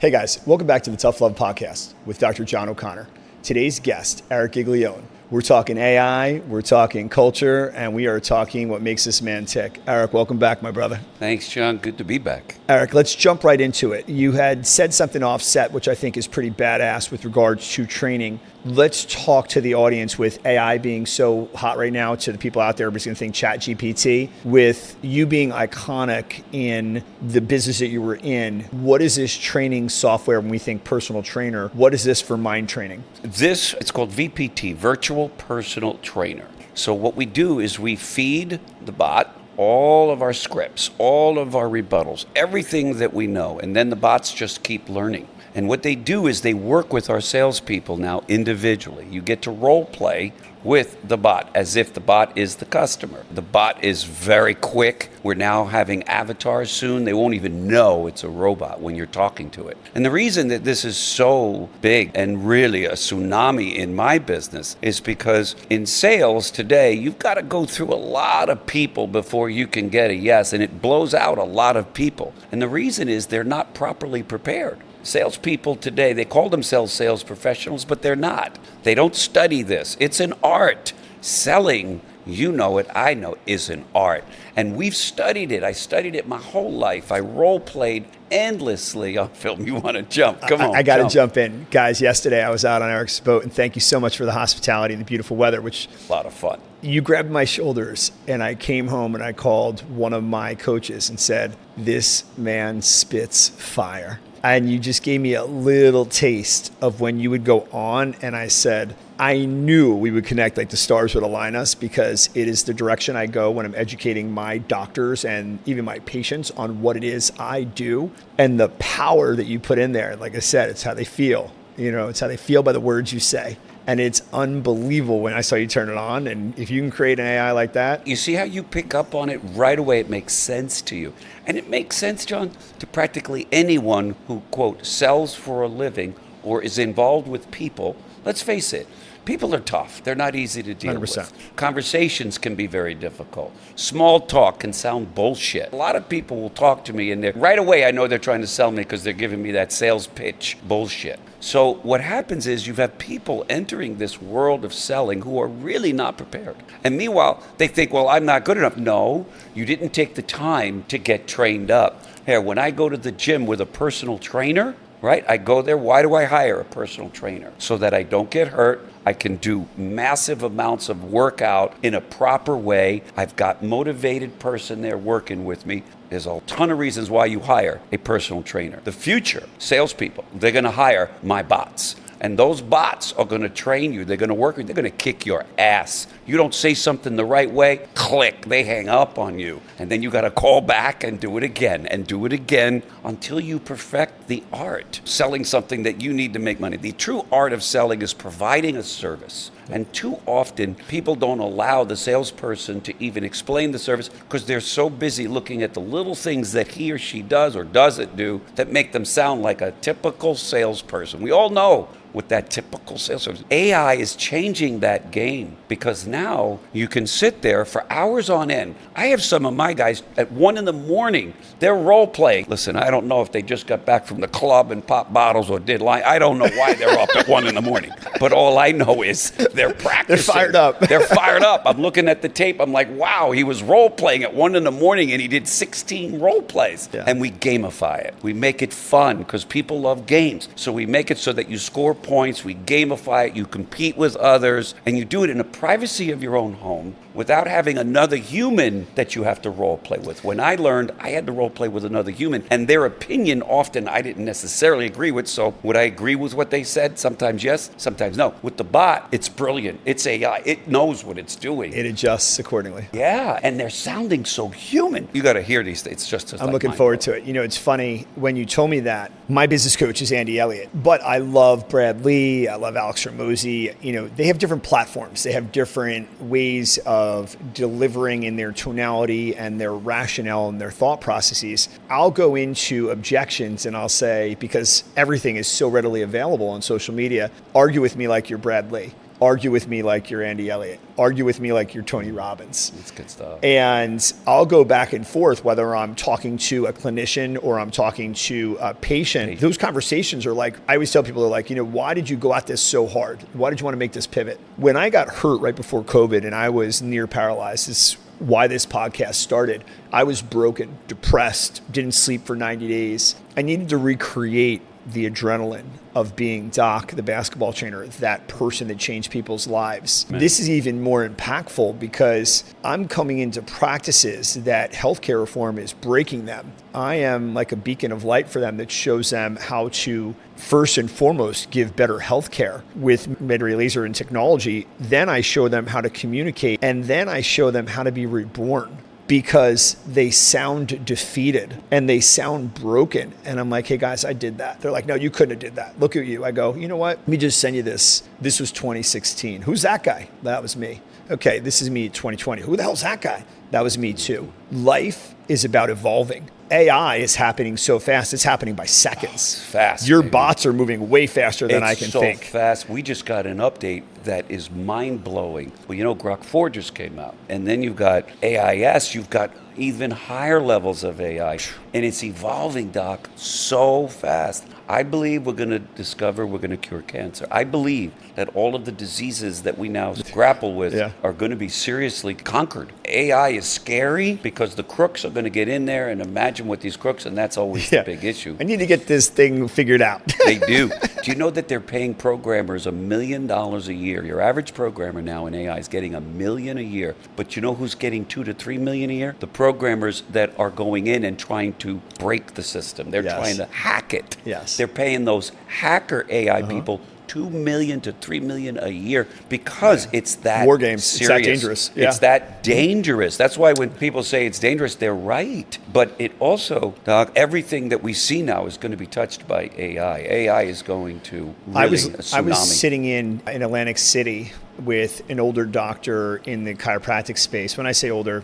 Hey guys, welcome back to the Tough Love Podcast with Dr. John O'Connor. Today's guest, Eric Giglione. We're talking AI, we're talking culture, and we are talking what makes this man tick. Eric, welcome back, my brother. Thanks, John. Good to be back. Eric, let's jump right into it. You had said something offset, which I think is pretty badass with regards to training. Let's talk to the audience with AI being so hot right now. To the people out there, everybody's going to think ChatGPT. With you being iconic in the business that you were in, what is this training software when we think personal trainer? What is this for mind training? It's called VPT, Virtual Personal Trainer. So what we do is we feed the bot all of our scripts, all of our rebuttals, everything that we know, and then the bots just keep learning. And what they do is they work with our salespeople now individually. You get to role play with the bot as if the bot is the customer. The bot is very quick. We're now having avatars soon. They won't even know it's a robot when you're talking to it. And the reason that this is so big and really a tsunami in my business is because in sales today, you've got to go through a lot of people before you can get a yes, and it blows out a lot of people. And the reason is they're not properly prepared. Salespeople today, they call themselves sales professionals, but they're not. They don't study this. It's an art. Selling, you know it, I know, is an art. And we've studied it. I studied it my whole life. I role-played endlessly on film. You want to jump? Come on. I got to jump in. Guys, yesterday I was out on Eric's boat, and thank you so much for the hospitality and the beautiful weather, which... A lot of fun. You grabbed my shoulders, and I came home and I called one of my coaches and said, "This man spits fire." And you just gave me a little taste of when you would go on, and I said, I knew we would connect, like the stars would align us, because it is the direction I go when I'm educating my doctors and even my patients on what it is I do. And the power that you put in there, like I said, it's how they feel. You know, it's how they feel by the words you say. And it's unbelievable when I saw you turn it on. And if you can create an AI like that. You see how you pick up on it right away? It makes sense to you. And it makes sense, John, to practically anyone who, quote, sells for a living or is involved with people. Let's face it. People are tough. They're not easy to deal 100%. with. Conversations can be very difficult. Small talk can sound bullshit. A lot of people will talk to me and right away I know they're trying to sell me because they're giving me that sales pitch bullshit. So what happens is you have people entering this world of selling who are really not prepared. And meanwhile, they think, well, I'm not good enough. No, you didn't take the time to get trained up. Here, when I go to the gym with a personal trainer, right? I go there. Why do I hire a personal trainer? So that I don't get hurt. I can do massive amounts of workout in a proper way. I've got motivated person there working with me. There's a ton of reasons why you hire a personal trainer. The future salespeople, they're going to hire my bots. And those bots are going to train you. They're going to work with you. They're going to kick your ass. You don't say something the right way, click, they hang up on you. And then you got to call back and do it again and do it again until you perfect the art. Selling something that you need to make money. The true art of selling is providing a service. And too often, people don't allow the salesperson to even explain the service because they're so busy looking at the little things that he or she does or doesn't do that make them sound like a typical salesperson. We all know what that typical salesperson. AI is changing that game because now you can sit there for hours on end. I have some of my guys at 1 a.m, they're role playing. Listen, I don't know if they just got back from the club and popped bottles or did line. I don't know why they're up at 1 a.m, but all I know is they're practicing. They're fired up. They're fired up. I'm looking at the tape. I'm like, wow, he was role playing at 1 a.m. and he did 16 role plays. Yeah. And we gamify it. We make it fun because people love games. So we make it so that you score points. We gamify it. You compete with others and you do it in the privacy of your own home without having another human that you have to role play with. When I learned, I had to role play with another human, and their opinion often I didn't necessarily agree with. So would I agree with what they said? Sometimes yes, sometimes no. With the bot, it's brilliant. It's AI. It knows what it's doing. It adjusts accordingly. Yeah, and they're sounding so human. You got to hear these things. It's just I'm looking forward to it. You know, it's funny when you told me that. My business coach is Andy Elliott, but I love Brad Lee. I love Alex Ramosi. You know, they have different platforms. They have different ways of delivering in their tonality and their rationale and their thought processes. I'll go into objections and I'll say, because everything is so readily available on social media, argue with me like you're Brad Lee. argue with me like you're Andy Elliott, argue with me like you're Tony Robbins. That's good stuff. And I'll go back and forth, whether I'm talking to a clinician or I'm talking to a patient. Those conversations are like, I always tell people, they're like, why did you go at this so hard? Why did you want to make this pivot? When I got hurt right before COVID and I was near paralyzed, this is why this podcast started. I was broken, depressed, didn't sleep for 90 days. I needed to recreate the adrenaline of being Doc, the basketball trainer, that person that changed people's lives. Man. This is even more impactful because I'm coming into practices that healthcare reform is breaking them. I am like a beacon of light for them that shows them how to, first and foremost, give better healthcare with med-ray laser and technology. Then I show them how to communicate, and then I show them how to be reborn. Because they sound defeated and they sound broken. And I'm like, hey guys, I did that. They're like, no, you couldn't have did that. Look at you. I go, you know what? Let me just send you this. This was 2016. Who's that guy? That was me. Okay, this is me 2020. Who the hell's that guy? That was me too. Life is about evolving. AI is happening so fast, it's happening by seconds. Fast. Your bots are moving way faster than I can think. It's so fast. We just got an update that is mind-blowing. Well, Grok 4 just came out. And then you've got AIS, you've got even higher levels of AI. And it's evolving, Doc, so fast. I believe we're going to cure cancer. I believe that all of the diseases that we now grapple with are going to be seriously conquered. AI is scary because the crooks are going to get in there and imagine what these crooks, and that's always the big issue. I need to get this thing figured out. They do. Do you know that they're paying programmers $1 million a year? Your average programmer now in AI is getting $1 million a year. But you know who's getting $2 to $3 million a year? The programmers that are going in and trying to break the system. They're trying to hack it. Yes. They're paying those hacker AI people $2 million to $3 million a year because it's that war games. Serious. It's that dangerous. Yeah. It's that dangerous. That's why when people say it's dangerous, they're right. But it also, Doc, everything that we see now is going to be touched by AI. AI is going to really a tsunami. I was sitting in Atlantic City with an older doctor in the chiropractic space. When I say older,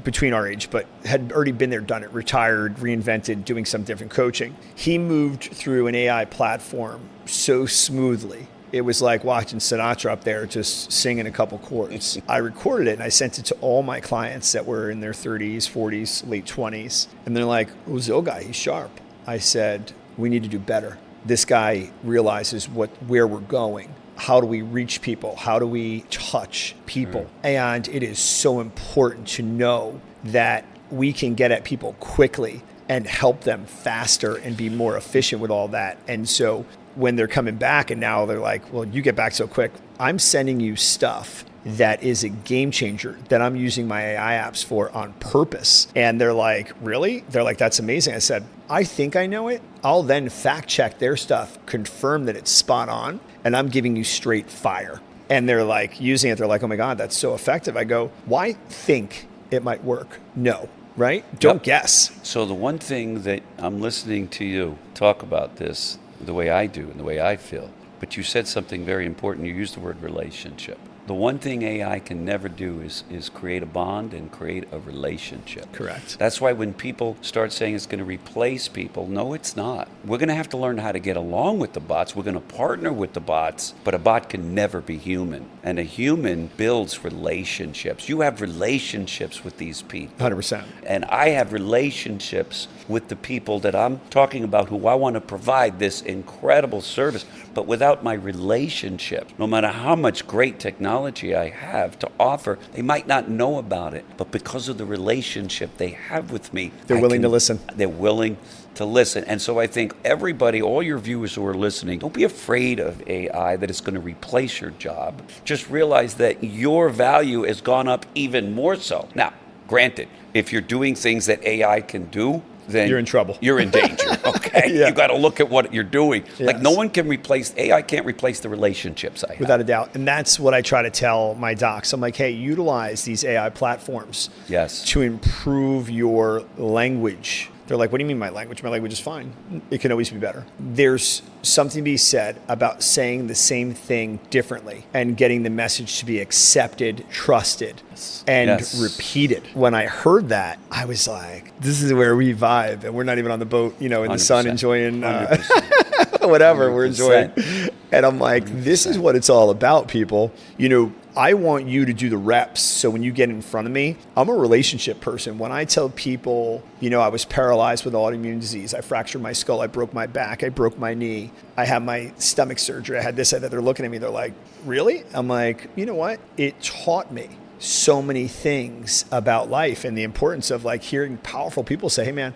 between our age, but had already been there, done it, retired, reinvented, doing some different coaching. He moved through an AI platform so smoothly. It was like watching Sinatra up there just singing a couple chords. I recorded it and I sent it to all my clients that were in their 30s, 40s, late 20s. And they're like, who's the old guy? He's sharp. I said, we need to do better. This guy realizes where we're going. How do we reach people? How do we touch people? And it is so important to know that we can get at people quickly and help them faster and be more efficient with all that. And so when they're coming back and now they're like, well, you get back so quick. I'm sending you stuff that is a game changer that I'm using my AI apps for on purpose. And they're like, really? They're like, that's amazing. I said, I think I know it. I'll then fact check their stuff, confirm that it's spot on, and I'm giving you straight fire. And they're like using it. They're like, oh my God, that's so effective. I go, why think it might work? No, right? Don't guess. So the one thing that I'm listening to you talk about this, the way I do and the way I feel, but you said something very important. You used the word relationship. The one thing AI can never do is create a bond and create a relationship. Correct. That's why when people start saying it's going to replace people, no, it's not. We're going to have to learn how to get along with the bots. We're going to partner with the bots, but a bot can never be human. And a human builds relationships. You have relationships with these people. 100%. And I have relationships with the people that I'm talking about who I want to provide this incredible service. But without my relationship, no matter how much great technology I have to offer, they might not know about it. But because of the relationship they have with me, they're willing to listen. They're willing to listen. And so I think everybody, all your viewers who are listening, don't be afraid of AI, that it's going to replace your job. Just realize that your value has gone up even more so. Now, granted, if you're doing things that AI can do, then you're in trouble. You're in danger, okay? You got to look at what you're doing. Yes. Like no one can replace, AI can't replace the relationships I have. Without a doubt. And that's what I try to tell my docs. I'm like, hey, utilize these AI platforms to improve your language. They're like, what do you mean my language? My language is fine. It can always be better. There's something to be said about saying the same thing differently and getting the message to be accepted, trusted, and repeated. When I heard that, I was like, this is where we vibe. And we're not even on the boat, in the sun enjoying whatever 100%. We're enjoying. And I'm like, this is what it's all about, people. I want you to do the reps. So when you get in front of me, I'm a relationship person. When I tell people, I was paralyzed with autoimmune disease, I fractured my skull, I broke my back, I broke my knee, I had my stomach surgery, I had this, that, they're looking at me, they're like, really? I'm like, you know what? It taught me so many things about life and the importance of like hearing powerful people say, hey man,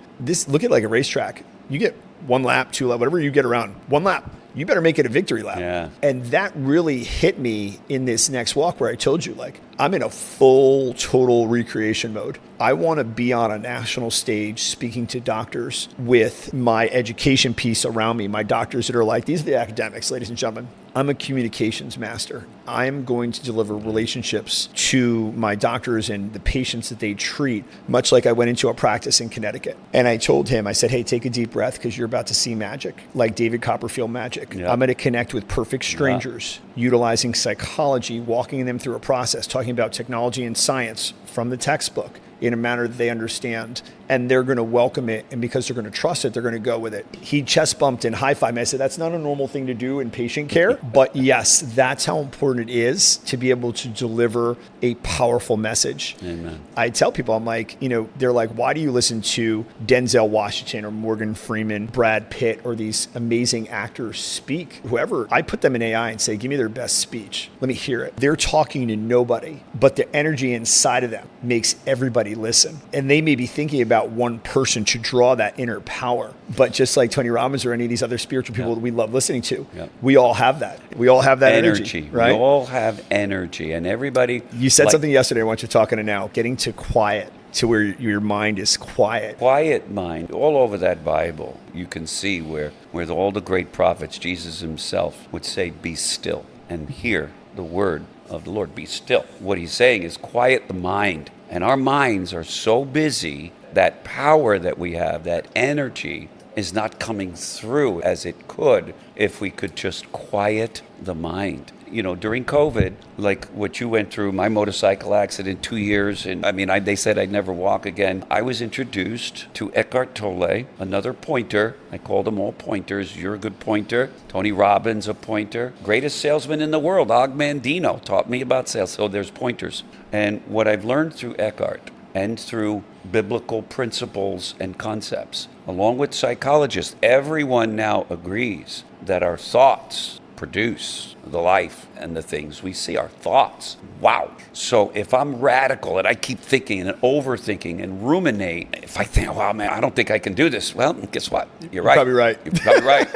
look at like a racetrack. You get 1 lap, 2 lap, whatever you get around, 1 lap. You better make it a victory lap. Yeah. And that really hit me in this next walk where I told you, like, I'm in a full, total recreation mode. I want to be on a national stage speaking to doctors with my education piece around me. My doctors that are like, these are the academics, ladies and gentlemen. I'm a communications master. I'm going to deliver relationships to my doctors and the patients that they treat, much like I went into a practice in Connecticut. And I told him, I said, hey, take a deep breath because you're about to see magic, like David Copperfield magic. Yeah. I'm going to connect with perfect strangers, utilizing psychology, walking them through a process, talking about technology and science from the textbook in a manner that they understand. And they're going to welcome it. And because they're going to trust it, they're going to go with it. He chest bumped and high-fived me. I said, that's not a normal thing to do in patient care. But yes, that's how important it is to be able to deliver a powerful message. Amen. I tell people, I'm like, they're like, why do you listen to Denzel Washington or Morgan Freeman, Brad Pitt, or these amazing actors speak? Whoever, I put them in AI and say, give me their best speech. Let me hear it. They're talking to nobody, but the energy inside of them makes everybody listen. And they may be thinking about one person to draw that inner power. But just like Tony Robbins or any of these other spiritual people that we love listening to, we all have that. We all have that energy, right? We all have energy, and everybody. You said something yesterday. I want you talking to now. Getting to quiet, to where your mind is quiet. Quiet mind. All over that Bible, you can see where all the great prophets, Jesus himself, would say, "Be still and hear the word of the Lord." Be still. What he's saying is quiet the mind. And our minds are so busy, that power that we have, that energy, is not coming through as it could if we could just quiet the mind. During COVID, like what you went through, my motorcycle accident, 2 years, and they said I'd never walk again. I was introduced to Eckhart Tolle, another pointer. I call them all pointers. You're a good pointer. Tony Robbins, a pointer. Greatest salesman in the world, Og Mandino, taught me about sales. So there's pointers. And what I've learned through Eckhart and through biblical principles and concepts, along with psychologists, everyone now agrees that our thoughts produce the life and the things we see, our thoughts. Wow. So if I'm radical and I keep thinking and overthinking and ruminate, if I think, wow, man, I don't think I can do this. Well, guess what? You're right. Probably right. You're probably right.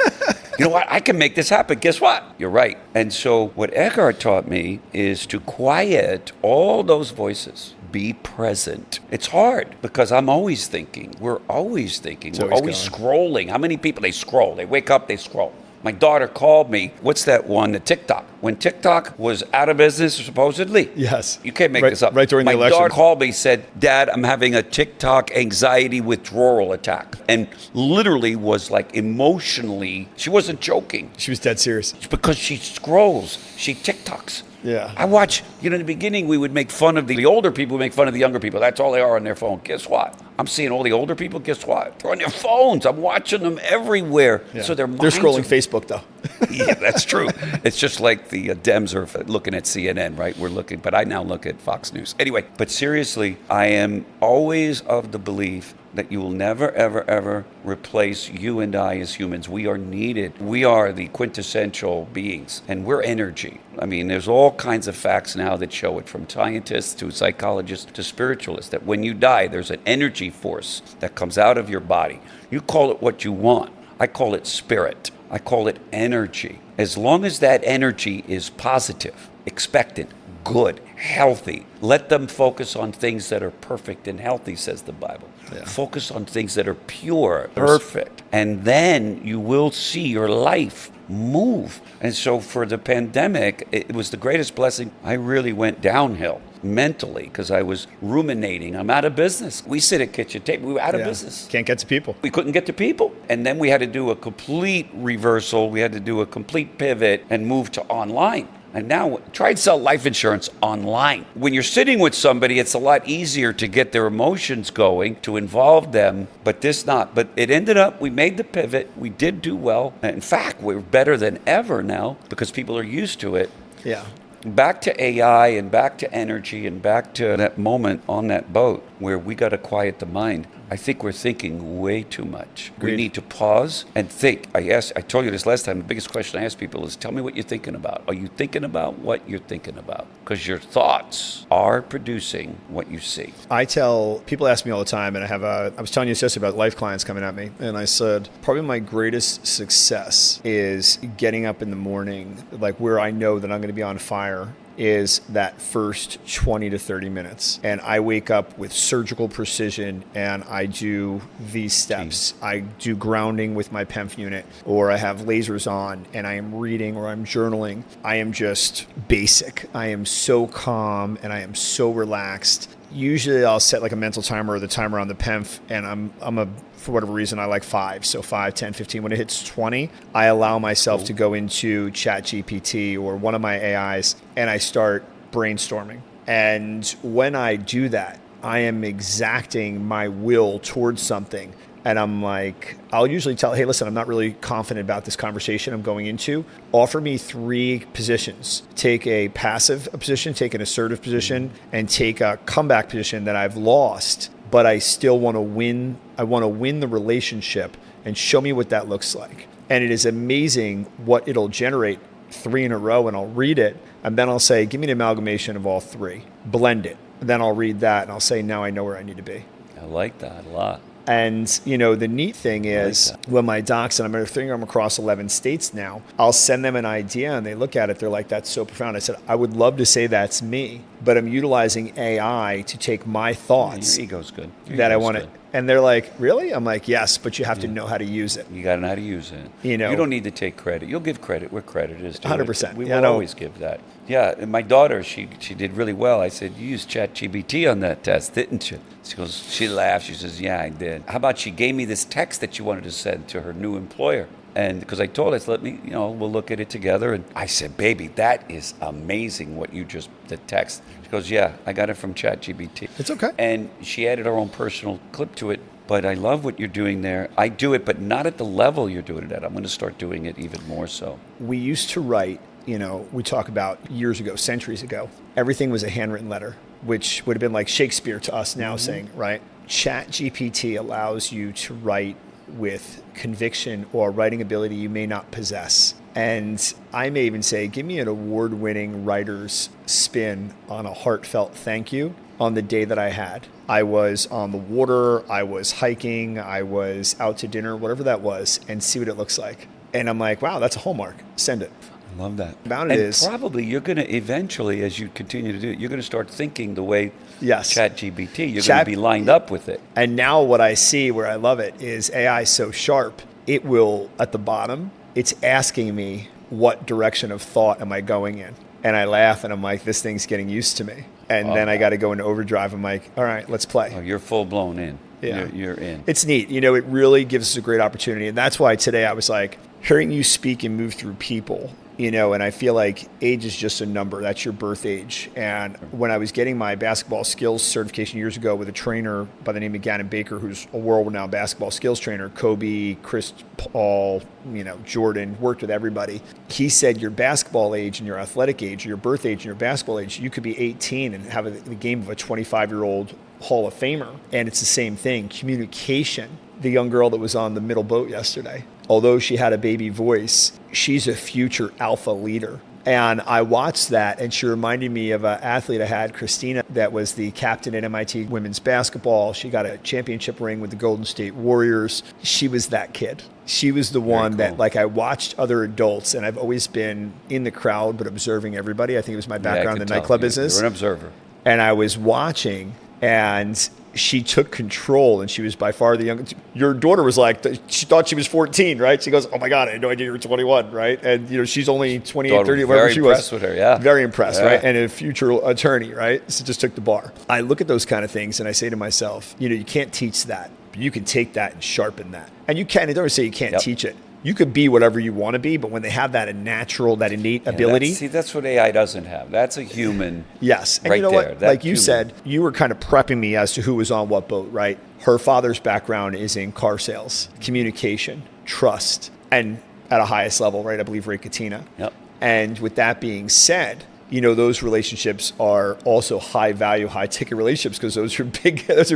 You know what? I can make this happen. Guess what? You're right. And so what Eckhart taught me is to quiet all those voices. Be present. It's hard because I'm always thinking. We're always thinking. We're always scrolling. How many people, they scroll? They wake up, they scroll. My daughter called me. What's that one? The TikTok. When TikTok was out of business, supposedly. Yes. You can't make this up. Right during the election. My daughter called me, said, Dad, I'm having a TikTok anxiety withdrawal attack. And literally was like emotionally, she wasn't joking. She was dead serious. It's because she scrolls. She TikToks. Yeah. I watch, in the beginning, we would make fun of the older people, make fun of the younger people. That's all they are on their phone. Guess what? I'm seeing all the older people. Guess what? They're on their phones. I'm watching them everywhere. Yeah. So they're scrolling Facebook, though. Yeah, that's true. It's just like the Dems are looking at CNN, right? But I now look at Fox News. Anyway, but seriously, I am always of the belief that you will never, ever, ever replace you and I as humans. We are needed. We are the quintessential beings, and we're energy. There's all kinds of facts now that show it, from scientists to psychologists to spiritualists, that when you die, there's an energy force that comes out of your body. You call it what you want. I call it spirit. I call it energy. As long as that energy is positive, expectant, good, healthy, let them focus on things that are perfect and healthy, says the Bible. Yeah. Focus on things that are pure, perfect. And then you will see your life move. And so for the pandemic, it was the greatest blessing. I really went downhill. mentally because I was ruminating. I'm out of business. We sit at kitchen table. We were out of business. Can't get to people. We couldn't get to people. And then we had to do a complete reversal. We had to do a complete pivot and move to online. And now try to sell life insurance online. When you're sitting with somebody, it's a lot easier to get their emotions going, to involve them, but this not. But it ended up, we made the pivot. We did do well. In fact, we're better than ever now because people are used to it. Yeah. Back to AI and back to energy and back to that moment on that boat where we got to quiet the mind. I think we're thinking way too much. Agreed. We need to pause and think. I told you this last time, the biggest question I ask people is, tell me what you're thinking about. Are you thinking about what you're thinking about? Because your thoughts are producing what you see. I tell people, ask me all the time, and I was telling you yesterday about life clients coming at me, and I said, probably my greatest success is getting up in the morning, like where I know that I'm going to be on fire, is that first 20 to 30 minutes. And I wake up with surgical precision and I do these steps. I do grounding with my PEMF unit, or I have lasers on and I am reading or I'm journaling. I am just basic. I am so calm and I am so relaxed. Usually I'll set like a mental timer or the timer on the PEMF, and for whatever reason, I like 5. So 5, 10, 15. When it hits 20, I allow myself to go into ChatGPT or one of my AIs and I start brainstorming. And when I do that, I am exacting my will towards something. And I'm like, I'll usually tell, hey, listen, I'm not really confident about this conversation I'm going into. Offer me 3 positions. Take a passive position, take an assertive position, and take a comeback position that I've lost, but I still want to win. I want to win the relationship, and show me what that looks like. And it is amazing what it'll generate 3 in a row, and I'll read it. And then I'll say, give me an amalgamation of all 3, blend it. And then I'll read that and I'll say, now I know where I need to be. I like that a lot. And, the neat thing is when my docs, and I'm across 11 states now, I'll send them an idea and they look at it. They're like, that's so profound. I said, I would love to say that's me, but I'm utilizing AI to take my thoughts. Your ego's good. That I want to. And they're like, really? I'm like, yes, but you have to know how to use it. You got to know how to use it. You don't need to take credit. You'll give credit where credit is due. 100%. We will always give that. Yeah, and my daughter, she did really well. I said, you used ChatGPT on that test, didn't you? She laughed. She says, yeah, I did. How about she gave me this text that she wanted to send to her new employer? And because I told her, I said, we'll look at it together. And I said, baby, that is amazing what you the text. She goes, yeah, I got it from ChatGPT. It's okay. And she added her own personal clip to it. But I love what you're doing there. I do it, but not at the level you're doing it at. I'm going to start doing it even more so. We used to write, we talk about years ago, centuries ago, everything was a handwritten letter, which would have been like Shakespeare to us now saying, right? ChatGPT allows you to write with conviction or writing ability you may not possess. And I may even say, give me an award-winning writer's spin on a heartfelt thank you on the day that I had. I was on the water, I was hiking, I was out to dinner, whatever that was, and see what it looks like. And I'm like, wow, that's a hallmark. Send it. I love that. About it is probably you're going to eventually, as you continue to do it, you're going to start thinking the way ChatGPT. You're going to be lined up with it. And now what I see where I love it is AI so sharp, it will, at the bottom, it's asking me what direction of thought am I going in. And I laugh and I'm like, this thing's getting used to me. And then I got to go into overdrive. I'm like, all right, let's play. Oh, you're full blown in. Yeah. You're in. It's neat. It really gives us a great opportunity. And that's why today I was like, hearing you speak and move through people, and I feel like age is just a number. That's your birth age. And when I was getting my basketball skills certification years ago with a trainer by the name of Gannon Baker, who's a world-renowned basketball skills trainer, Kobe, Chris Paul, Jordan, worked with everybody. He said your basketball age and your athletic age, or your birth age and your basketball age, you could be 18 and have the game of a 25-year-old Hall of Famer. And it's the same thing. Communication. The young girl that was on the middle boat yesterday, although she had a baby voice, she's a future alpha leader. And I watched that, and she reminded me of an athlete I had, Christina, that was the captain at MIT women's basketball. She got a championship ring with the Golden State Warriors. She was that kid. She was the one that, I watched other adults, and I've always been in the crowd, but observing everybody. I think it was my background in the nightclub business. You're an observer. And I was watching, and she took control, and she was by far the youngest. Your daughter was like, she thought she was 14, right? She goes, oh my God, I had no idea you were 21, right? And she's only 28, 30, whatever she was. Very impressed with her, yeah. Very impressed, right? And a future attorney, right? So just took the bar. I look at those kind of things and I say to myself, you can't teach that. But you can take that and sharpen that. And you can, I don't say you can't teach it. You could be whatever you want to be, but when they have that natural, that innate ability. That's what AI doesn't have. That's a human. Yes. And right you know there. what? Like you said, you were kind of prepping me as to who was on what boat, right? Her father's background is in car sales, communication, trust, and at a highest level, right? I believe Ray Katina. Yep. And with that being said, those relationships are also high value, high ticket relationships because those are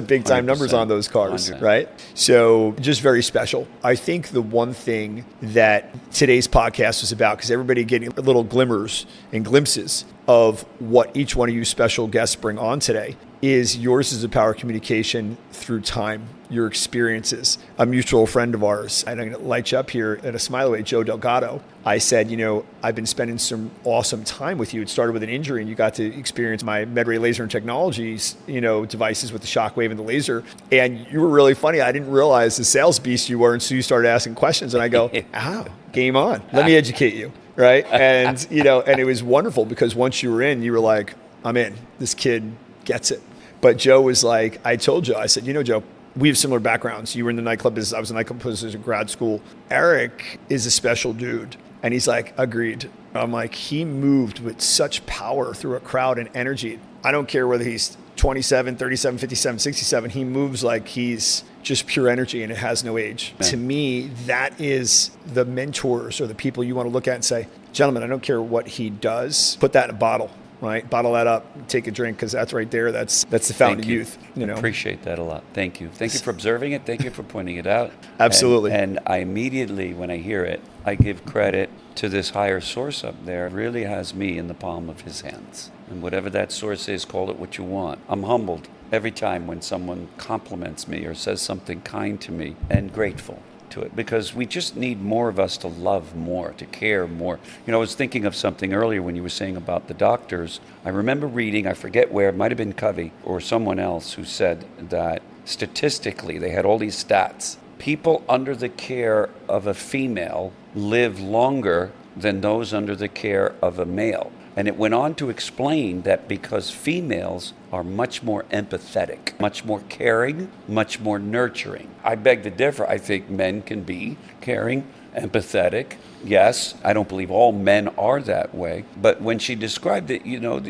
big time numbers on those cars, 100%. right? So just very special. I think the one thing that today's podcast was about, because everybody getting little glimmers and glimpses of what each one of you special guests bring on today, is yours is the power of communication through time, your experiences. A mutual friend of ours, and I'm going to light you up here at a smile away, Joe Delgado. I said, I've been spending some awesome time with you. It started with an injury, and you got to experience my MedRay laser and technologies, devices with the shockwave and the laser. And you were really funny. I didn't realize the sales beast you were, and so you started asking questions, and I go, game on. Let me educate you, right? And, and it was wonderful because once you were in, you were like, I'm in. This kid gets it. But Joe was like, I told Joe, I said, Joe, we have similar backgrounds. You were in the nightclub business. I was in the nightclub business in grad school. Eric is a special dude. And he's like, agreed. I'm like, he moved with such power through a crowd and energy. I don't care whether he's 27, 37, 57, 67. He moves like he's just pure energy and it has no age. Man. To me, that is the mentors or the people you want to look at and say, gentlemen, I don't care what he does. Put that in a bottle. Right, bottle that up, take a drink, because that's right there. That's the fountain of youth. Appreciate that a lot. Thank you. Thank you for observing it. Thank you for pointing it out. Absolutely. And I immediately, when I hear it, I give credit to this higher source up there. It really has me in the palm of his hands. And whatever that source is, call it what you want. I'm humbled every time when someone compliments me or says something kind to me, and grateful to it, because we just need more of us to love more, to care more. I was thinking of something earlier when you were saying about the doctors. I remember reading, I forget where, it might have been Covey or someone else who said that statistically, they had all these stats. People under the care of a female live longer than those under the care of a male. And it went on to explain that because females are much more empathetic, much more caring, much more nurturing. I beg to differ. I think men can be caring, empathetic. Yes, I don't believe all men are that way. But when she described it,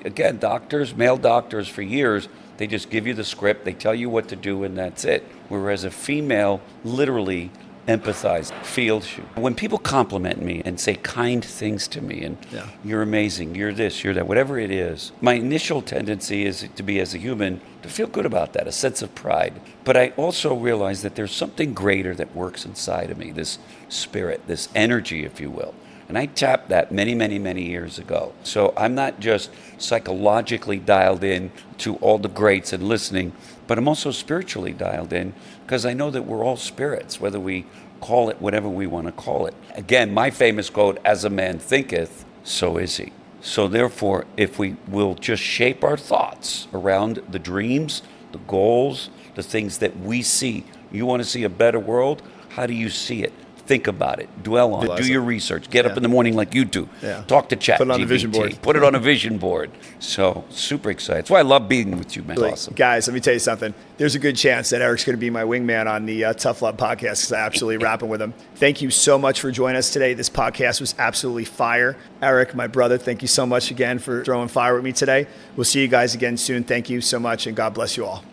again, doctors, male doctors for years, they just give you the script, they tell you what to do, and that's it. Whereas a female literally empathize, feels you. When people compliment me and say kind things to me and you're amazing, you're this, you're that, whatever it is, my initial tendency is to be, as a human, to feel good about that, a sense of pride. But I also realize that there's something greater that works inside of me, this spirit, this energy, if you will. And I tapped that many, many, many years ago. So I'm not just psychologically dialed in to all the greats and listening, but I'm also spiritually dialed in because I know that we're all spirits, whether we call it whatever we want to call it. Again, my famous quote, as a man thinketh, so is he. So therefore, if we will just shape our thoughts around the dreams, the goals, the things that we see. You want to see a better world? How do you see it? Think about it. Dwell on it. Do your research. Get up in the morning like you do. Talk to chat. Put it on the vision board. Put it on a vision board. So super excited. That's why I love being with you, man. Really, awesome. Guys, let me tell you something. There's a good chance that Eric's going to be my wingman on the Tough Love podcast because I'm absolutely rapping with him. Thank you so much for joining us today. This podcast was absolutely fire. Eric, my brother, thank you so much again for throwing fire with me today. We'll see you guys again soon. Thank you so much, and God bless you all.